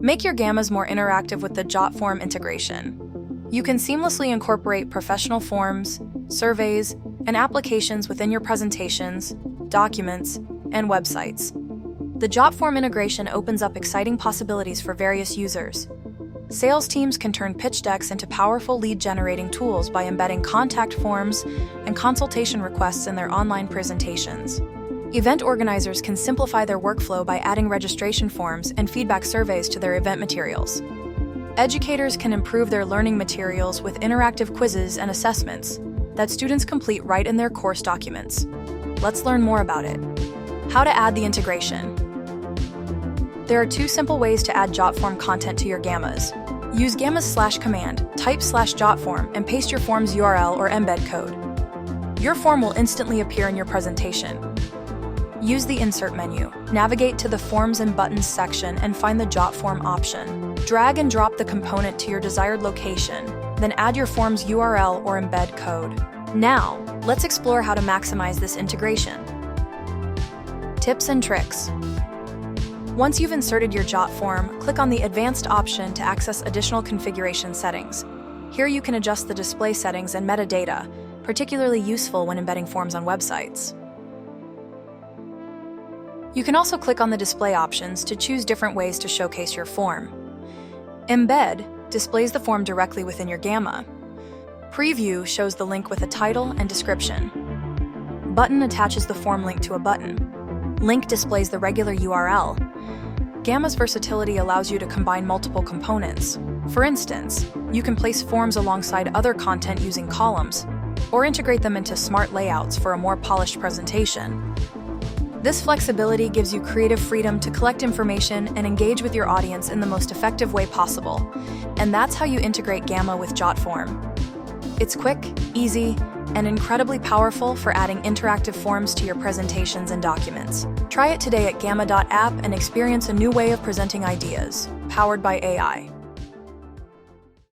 Make your Gammas more interactive with the Jotform integration. You can seamlessly incorporate professional forms, surveys, and applications within your presentations, documents, and websites. The Jotform integration opens up exciting possibilities for various users. Sales teams can turn pitch decks into powerful lead-generating tools by embedding contact forms and consultation requests in their online presentations. Event organizers can simplify their workflow by adding registration forms and feedback surveys to their event materials. Educators can improve their learning materials with interactive quizzes and assessments that students complete right in their course documents. Let's learn more about it. How to add the integration. There are two simple ways to add Jotform content to your Gammas. Use Gammas/command, type /Jotform, and paste your form's URL or embed code. Your form will instantly appear in your presentation. Use the Insert menu. Navigate to the Forms and Buttons section and find the Jotform option. Drag and drop the component to your desired location, then add your form's URL or embed code. Now, let's explore how to maximize this integration. Tips and tricks. Once you've inserted your Jotform, click on the Advanced option to access additional configuration settings. Here you can adjust the display settings and metadata, particularly useful when embedding forms on websites. You can also click on the display options to choose different ways to showcase your form. Embed displays the form directly within your Gamma. Preview shows the link with a title and description. Button attaches the form link to a button. Link displays the regular URL. Gamma's versatility allows you to combine multiple components. For instance, you can place forms alongside other content using columns, or integrate them into smart layouts for a more polished presentation. This flexibility gives you creative freedom to collect information and engage with your audience in the most effective way possible. And that's how you integrate Gamma with Jotform. It's quick, easy, and incredibly powerful for adding interactive forms to your presentations and documents. Try it today at gamma.app and experience a new way of presenting ideas, powered by AI.